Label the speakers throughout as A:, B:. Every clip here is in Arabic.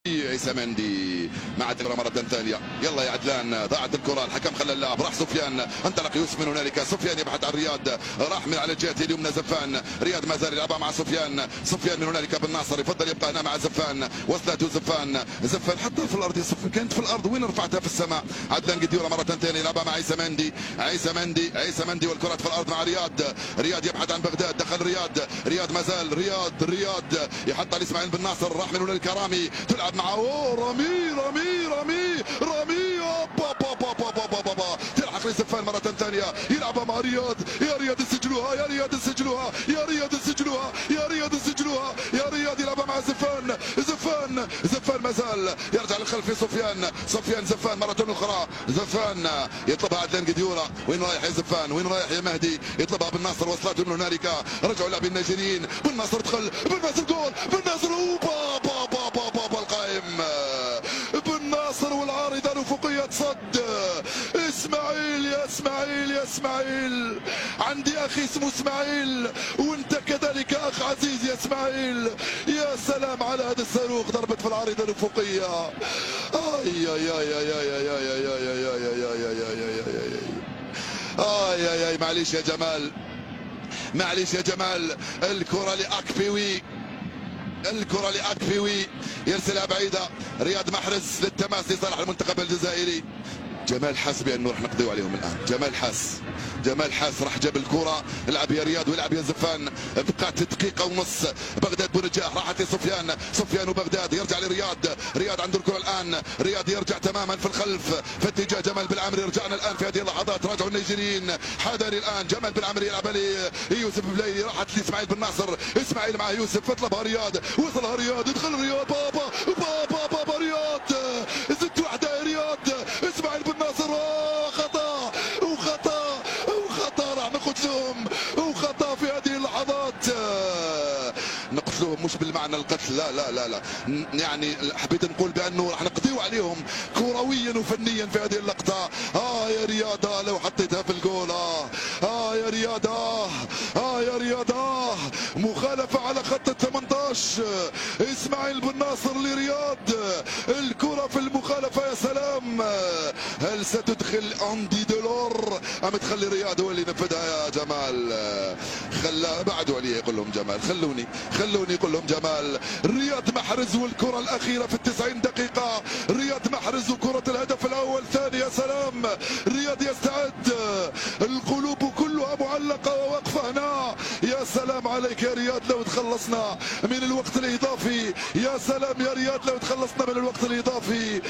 A: عيسى مندي مع الكرة مرة ثانية. يلا يا عدلان، ضاعت الكرة، الحكم خلى اللاعب، راح سفيان، انطلق يوسف من هنالك، سفيان يبحث عن رياض، راح من على الجهة اليمنى زفان، رياض ما زال يلعبها مع سفيان، سفيان من هنالك بن ناصر يفضل يبقى هنا مع زفان، وصلته زفان، زفان حطها في الارض يا سفيان، كانت في الارض وين رفعتها في السماء. عدلان قديورة مرة ثانية يلعبها مع عيسى مندي، عيسى مندي والكرة في الارض مع رياض، رياض يبحث عن بغداد، دخل رياض ما زال رياض يحطها لاسماعيل بن ناصر، راح من هنالك رامي، تلعب معه رامي تلحق لزفان مرة ثانية، يلعبها مع رياض، يا رياض اسجلوها، يا رياض اسجلوها، يا رياض اسجلوها، يا رياض اسجلوها، يا رياض يلعبها مع زفان ما زال يرجع للخلف سفيان زفان مرة أخرى، زفان يطلبها عدلان قديورة، وين رايح يا زفان، وين رايح يا مهدي، يطلبها بن ناصر، وصلته من هنالك، رجعوا لاعبين النيجيريين، بن ناصر دخل، بن ناصر جول، بن ناصر بابا القائم، بن ناصر والعارضة الأفقية صد. يا اسماعيل عندي اخي اسمه اسماعيل، وانت كذلك اخ عزيز يا اسماعيل، يا سلام على هذا الصاروخ، ضربت في العارضة الأفقية. معليش يا جمال، الكرة لأكبيوي، يرسلها بعيدة، رياض محرز للتماس لصالح المنتخب الجزائري. جمال حاس بانه راح نقضيو عليهم الان، جمال حاس راح جاب الكره، العب يا رياض ويلعب يا زفان، بقات دقيقه ونص، بغداد بونجاح راحت لسفيان وبغداد، يرجع رياض عنده الكره الان، رياض يرجع تماما في الخلف في اتجاه جمال بالعمري، رجعنا الان في هذه اللحظات، راجعوا النيجيريين، حذري الان، جمال بالعمري يلعب ليوسف بليلي، راحت لاسماعيل بن ناصر، اسماعيل مع يوسف، اطلبها رياض، وصلها رياض، ادخل رياض، بابا رياض، زدت واحده يا رياض، اسماعيل بن ناصر، خطا راح نقتلهم، وخطا في هذه اللحظات، نقتلوهم مش بالمعنى القتل، لا يعني حبيت نقول بانه راح نقضيو عليهم كرويا وفنيا في هذه اللقطه. يا رياضه لو حطيتها في الجول، يا رياضه مخالفه على خط ال 18، اسماعيل بن ناصر لرياض، الكره في المخالفه، يا سلام، هل ستدخل اندي دولور ام تخلي رياض هو اللي ينفذها يا جمال؟ بعدوا عليه، يقول لهم جمال، خلوني يقول لهم جمال. رياض محرز والكره الاخيره في ال90 دقيقه، رياض محرز وكره الهدف الاول ثاني، يا سلام، رياض يستعد، القلوب كلها معلقه وواقفه هنا، يا سلام عليك يا رياض لو تخلصنا من الوقت الاضافي، يا سلام يا رياض لو تخلصنا من الوقت الاضافي،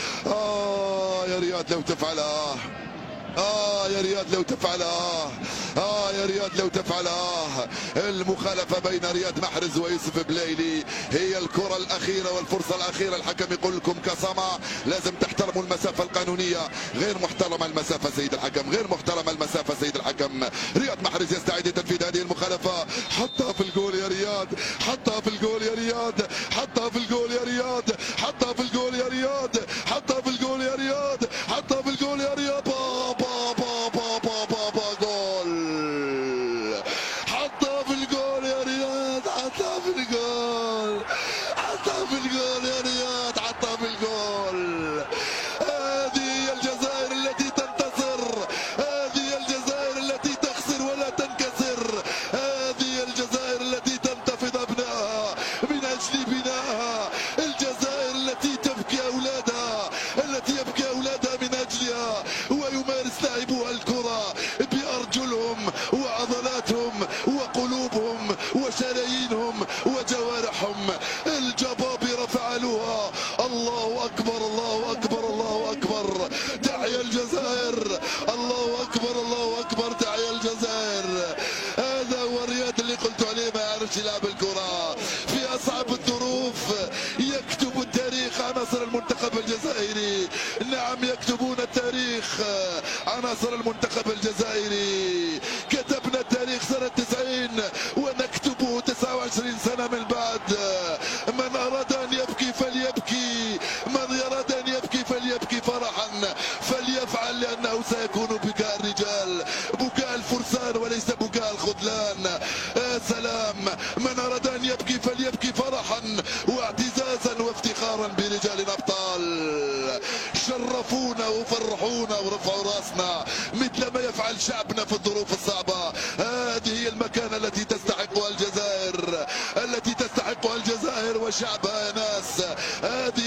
A: يا رياض لو تفعلها، يا رياض لو تفعلها، المخالفة بين رياض محرز ويوسف بليلي هي الكرة الأخيرة والفرصة الأخيرة، الحكم يقول لكم كصمة، لازم تحترموا المسافة القانونية، غير محترمة المسافة سيد الحكم، رياض محرز يستعد لتنفيذ هذه المخالفة، حطها في الجول يا رياض، حطها في الجول يا رياض، هذه الجزائر التي تنتصر، هذه الجزائر التي تخسر ولا تنكسر، هذه الجزائر التي تنتفض أبنائها من أجل بنائها، الجزائر التي يبكي أولادها من أجلها، ويمارس لاعبوها الكرة بأرجلهم وعضلاتهم وقلوبهم وشرايينهم وجوارحهم، الجبابرة فعلوها، الله أكبر، تحيا الجزائر، الله أكبر، تحيا الجزائر. هذا هو الرياض اللي قلت عليه، ما يعرفش يلعب الكرة في أصعب الظروف، يكتب التاريخ عناصر المنتخب الجزائري، نعم يكتبون التاريخ عناصر المنتخب الجزائري، كتبنا التاريخ سنة 90 ونكتبه 29 سنة من بعد، من أراد أن يبكي فليبكي، من أراد أن يبكي فليبكي فرحا فليفعل، لأنه سيكون بكاء الرجال، بكاء الفرسان وليس بكاء الخذلان، يا سلام، من أراد أن يبكي فليبكي فرحا واعتزازا وافتخارا برجال رجال أبطال، شرفونا وفرحونا ورفعوا راسنا مثل ما يفعل شعبنا في الظروف الصعبة. هذه هي المكانة التي تستحقها الجزائر، التي تستحقها الجزائر وشعبها يا ناس. هذه